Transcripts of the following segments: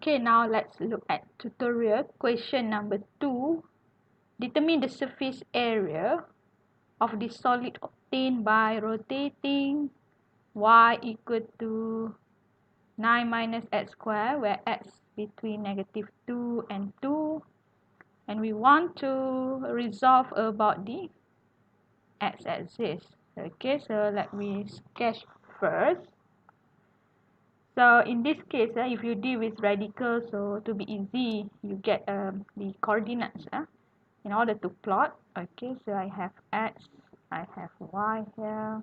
Okay, now let's look at tutorial question number 2. Determine the surface area of the solid obtained by rotating y equal to 9 minus x squared, where x between -2 and 2. And we want to resolve about the x-axis. Okay, so let me sketch first. So in this case, if you deal with radical, so to be easy, you get the coordinates in order to plot. Okay, so I have x, I have y here,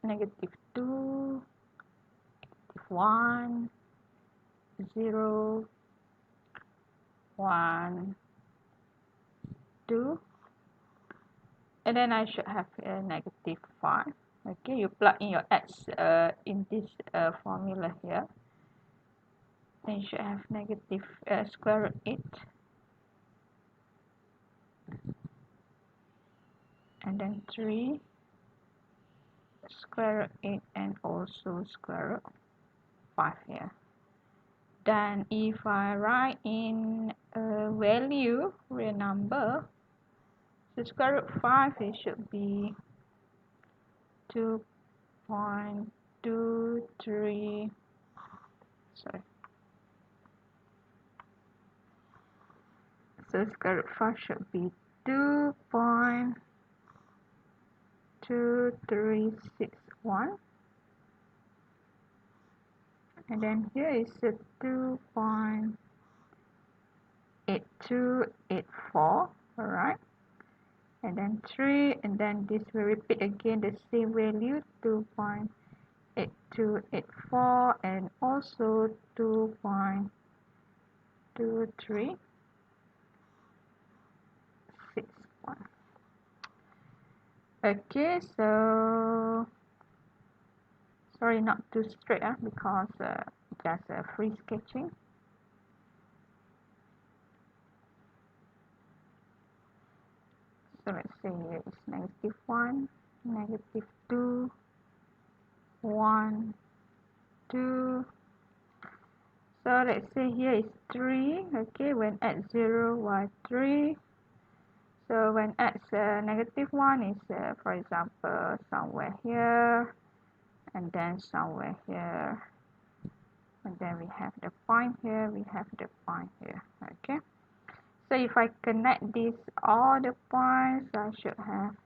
-2, 1, 0, 1, 2, and then I should have a -5. Okay, you plug in your x in this formula here. Then you should have negative square root 8, and then 3 square root 8, and also square root 5 here. Then if I write in a value, real number, so square root 5, it should be 2.23, sorry. So square root 5 should be 2.2361. And then here is a 2.8284, alright. And then 3, and then this will repeat again the same value, 2.8284, and also 2.2361. Okay, so sorry, not too straight because just free sketching. So let's say here is -1, -2, 1, 2. So let's say here is 3. Okay, when at 0, y 3. So when at -1 is for example somewhere here, and then somewhere here, and then we have the point here, we have the point here. Okay, so if I connect these all the points, I should have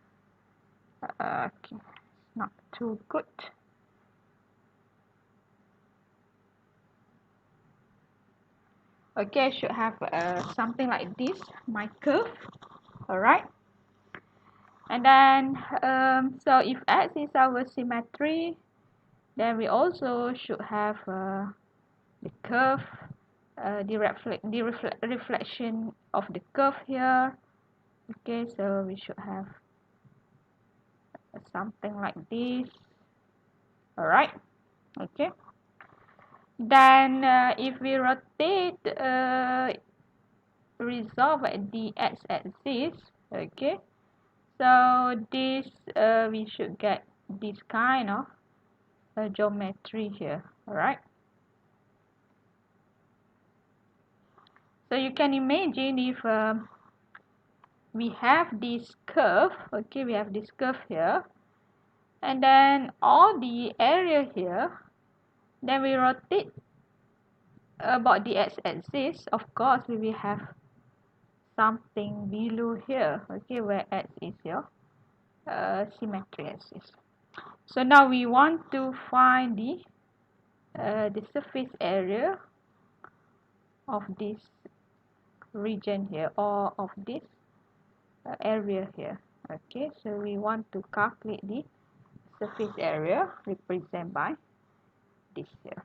okay, not too good. Okay, I should have something like this, my curve. Alright, and then so if x is our symmetry, then we also should have the curve, the reflection of the curve here. Okay, so we should have something like this. Alright, okay. Then if we rotate, resolve at the x-axis, okay, so this we should get this kind of geometry here. Alright, so you can imagine if we have this curve, okay, we have this curve here, and then all the area here, then we rotate about the x-axis. Of course we will have something below here, okay, where x is your symmetry axis. So now we want to find the surface area of this region here, or of this area here. Okay, so we want to calculate the surface area represented by this here.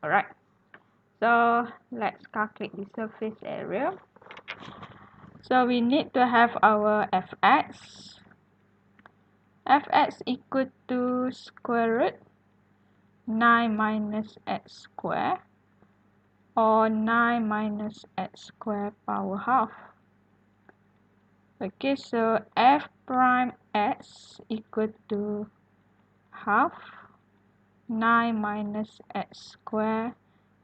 Alright, so let's calculate the surface area. So we need to have our fx. Fx equal to square root 9 minus x squared, or 9 minus x squared power half. Okay, so f prime x equal to half 9 minus x square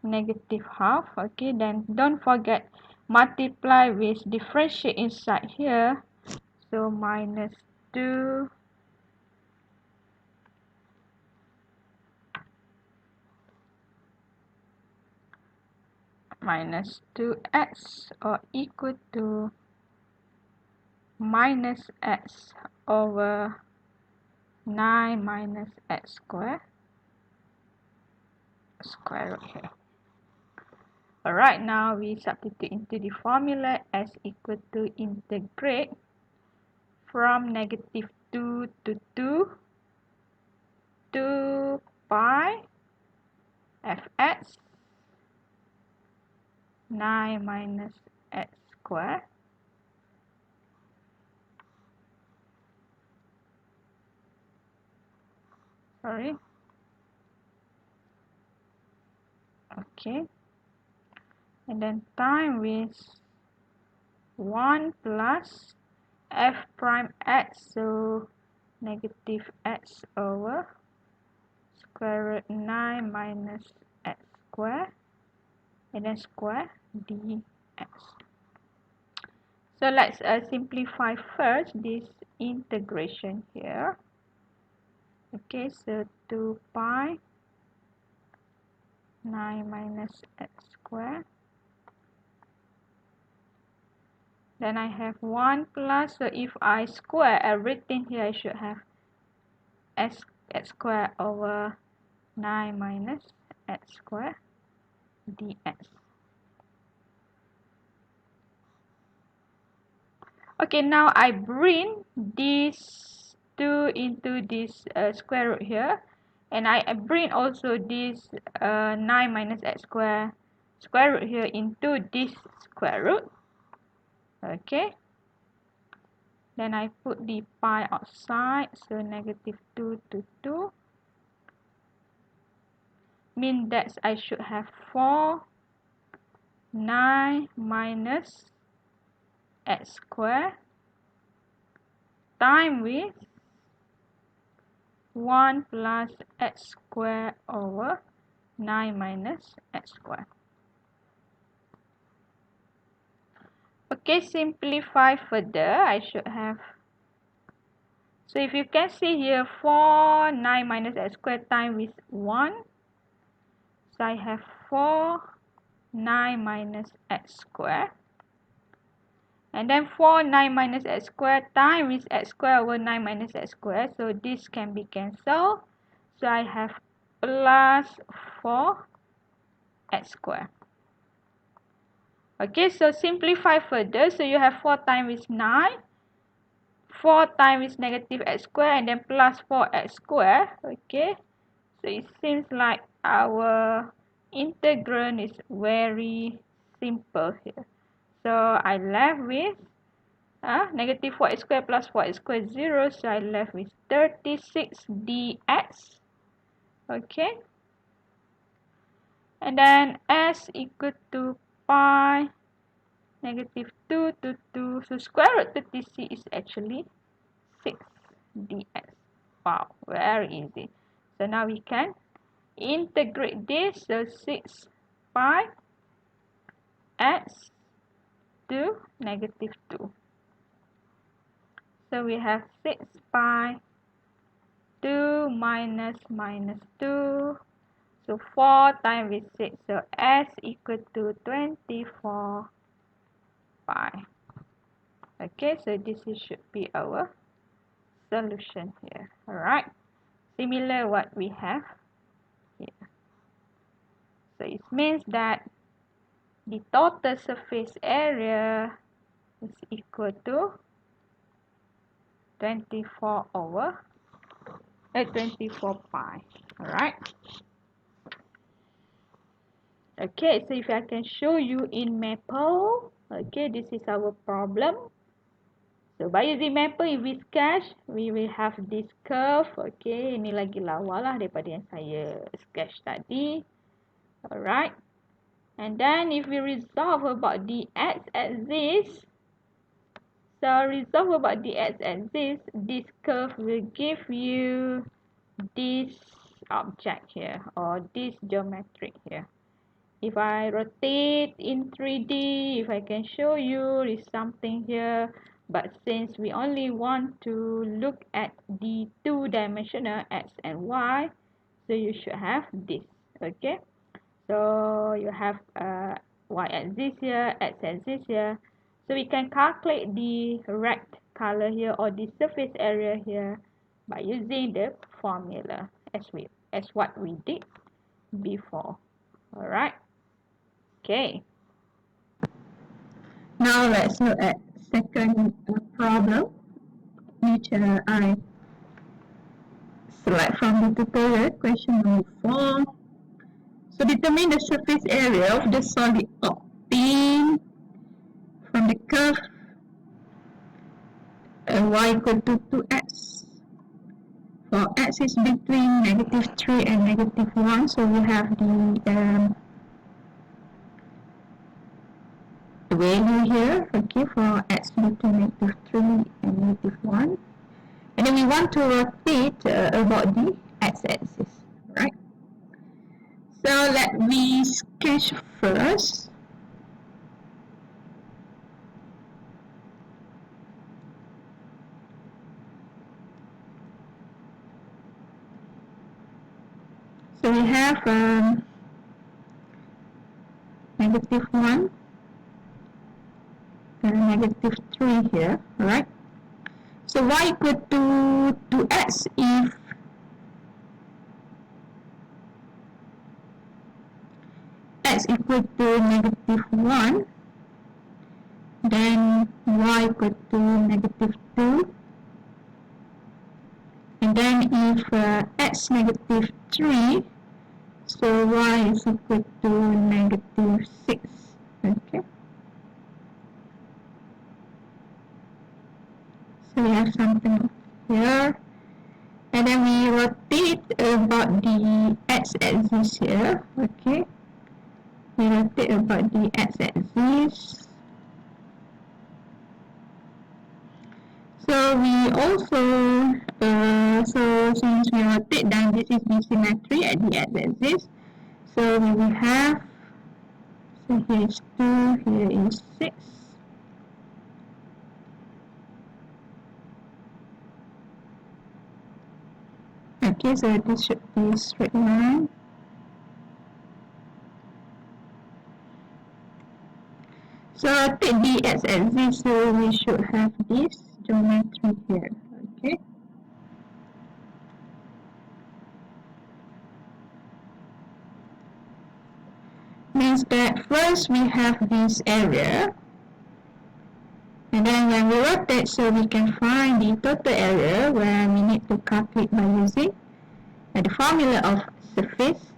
negative half. Okay, then don't forget multiply with differentiate inside here. So minus 2 minus 2x or equal to minus x over 9 minus x square root here. Alright, now we substitute into the formula as equal to integrate from negative 2 to 2 pi fx 9 minus x square okay, and then time with 1 plus f prime x, so negative x over square root 9 minus x square and then square dx. So let's simplify first this integration here. Okay, so 2 pi 9 minus x square. Then I have 1 plus, so if I square everything here, I should have x square over 9 minus x square dx. Okay, now I bring this 2 into this square root here, and I bring also this 9 minus x square root here into this square root. Okay, then I put the pi outside, so negative 2 to 2 means that I should have 4 9 minus x square time with 1 plus x square over 9 minus x square. Okay, simplify further. I should have, so if you can see here, 4 9 minus x square time with 1. So I have 4 9 minus x square. And then 4 9 minus x square time with x square over 9 minus x square. So this can be cancelled. So I have plus 4 x square. Okay, so simplify further. So you have 4 times is 9. 4 times is negative x square and then plus 4x square. Okay, so it seems like our integral is very simple here. So I left with negative 4x square plus 4x square 0. So I left with 36 dx. Okay, and then s equal to pi negative 2 to 2. So square root 36 is actually 6 dx. Wow, very easy. So now we can integrate this. So 6 pi x to negative 2. So we have 6 pi 2 minus 2. So 4 times with 6. So s equal to 24 pi. Okay, so this should be our solution here. Alright, similar what we have here. So it means that the total surface area is equal to 24 pi. Alright. Okay, so if I can show you in Maple, okay, this is our problem. So by using Maple, if we sketch, we will have this curve. Okay, ini lagi lawa lah daripada yang saya sketch tadi. Alright. And then if we resolve about the x-axis, so resolve about the x-axis, this curve will give you this object here, or this geometry here. If I rotate in 3D, if I can show you, is something here. But since we only want to look at the two-dimensional x and y, so you should have this. Okay, so you have y-axis here, x-axis here. So we can calculate the rect color here, or the surface area here, by using the formula as what we did before. All right. Okay. Now let's look at second problem, which I select from the tutorial, question number 4. So determine the surface area of the solid obtained from the curve y equal to 2x. For x is between -3 and -1, so we have the value here, okay, for x between -3 and -1. And then we want to rotate about the x-axis, right? So let me sketch first. So we have -1 and -3 here, right? So y equal to 2x if x equal to -1, then y equal to -2, and then if x -3, so y is equal to -6, okay? So we have something here, and then we rotate about the x-axis here, okay? We rotate about the x-axis. So we also, so since we rotate, then this is the symmetry at the x-axis. So we will have, so here is 2, here is 6. Okay, so this should be a straight line. So take the x-axis, so we should have this geometry here, okay? Means that first we have this area, and then when we rotate, so we can find the total area where we need to calculate by using the formula of surface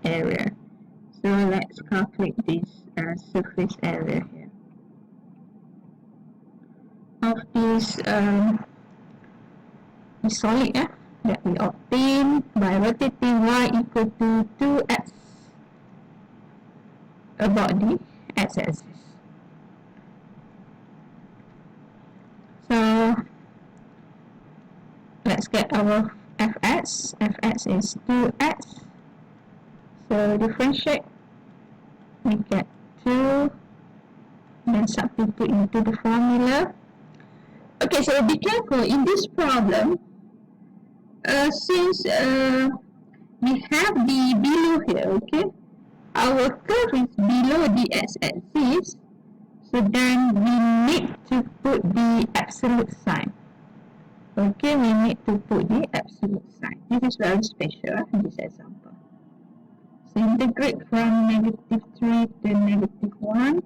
area. So let's calculate this surface area here of this solid that we obtain by rotating y equal to 2x about the x-axis. So let's get our fx. Fx is 2x. So differentiate, we get 2, then substitute into the formula. Okay, so be careful in this problem. Since we have the below here, okay, our curve is below the x-axis, so then we need to put the absolute sign. Okay, we need to put the absolute sign. This is very special in this example. So integrate from -3 to -1,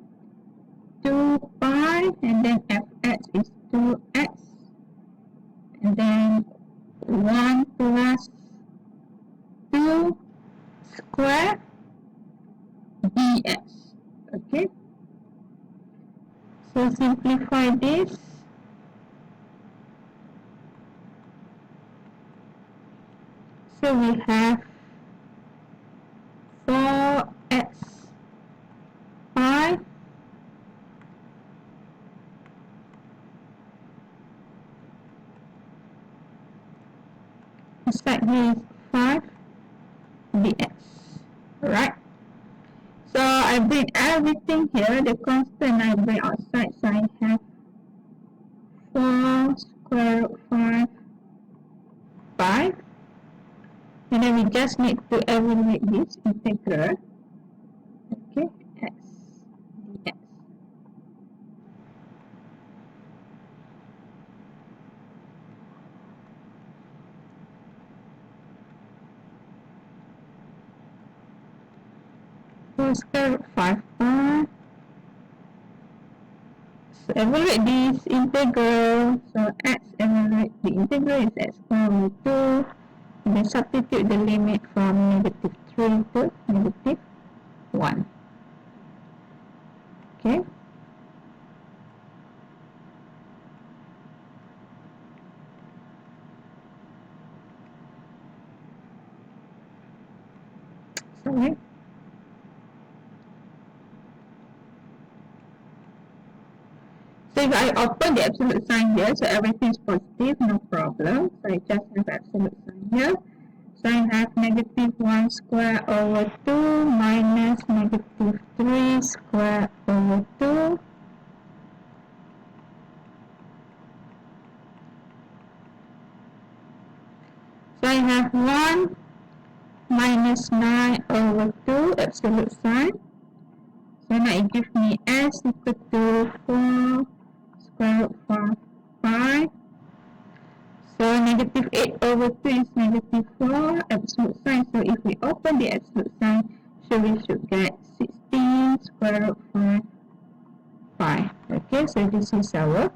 2 pi, and then fx is 2x, and then 1 plus 2 square dx. Okay, so simplify this. So we have 4x pi inside here is 5 Alright. So I bring everything here, the constant I bring outside, so I have 4 square root 5, 5. And then we just need to evaluate this integral. Okay, x dx. So square root 5 pi. So evaluate this integral. So x evaluate the integral is x square root 2. And then substitute the limit from negative 3 to negative 1. Okay. Sorry. So if I open the absolute sign here, so everything is positive, no problem. So I just have absolute sign here. So I have negative 1 square over 2 minus negative 3 square over 2. So I have 1 minus 9 over 2 absolute sign. So now it gives me s equal to 4 square root 5 pi. So negative 8 over 2 is negative 4 absolute sign. So if we open the absolute sign, so we should get 16 square root 5 pi. Okay, so this is our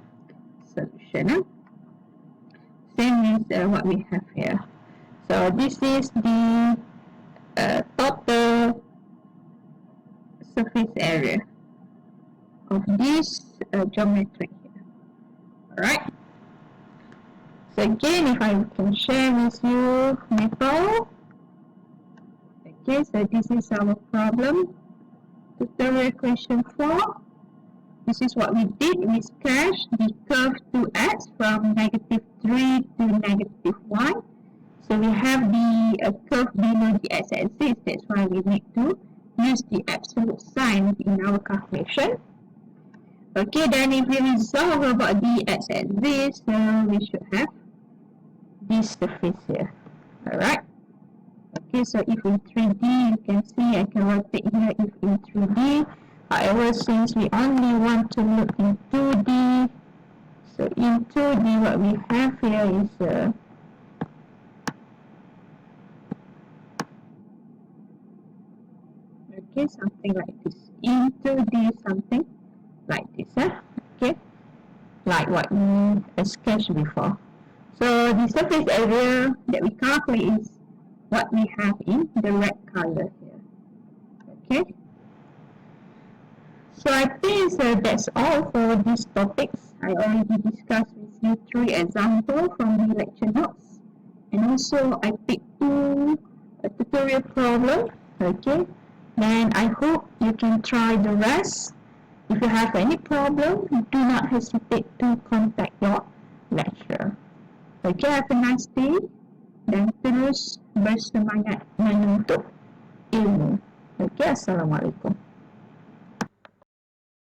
solution. Same as what we have here. So this is the total surface area of this geometry here. Alright. So again, if I can share with you method. Okay, so this is our problem. Tutorial question 4. This is what we did. We sketched the curve 2x from negative 3 to negative 1. So we have the curve below the x-axis. That's why we need to use the absolute sign in our calculation. Okay, then if we resolve about the x-axis, we should have this surface here. Alright. Okay, so if in 3D, you can see I can rotate here if in 3D. However, since we only want to look in 2D, so in 2D what we have here is okay, something like this. In 2D, something like this. Okay, like what we sketched before. So the surface area that we calculate is what we have in the red color here. Okay. So I think that's all for these topics. I already discussed with you 3 examples from the lecture notes. And also I picked 2 tutorial problems. Okay. Then I hope you can try the rest. If you have any problem, do not hesitate to contact your lecturer. Okay, have a nice day dan terus bersemangat menuntut ilmu. Okay, Assalamualaikum.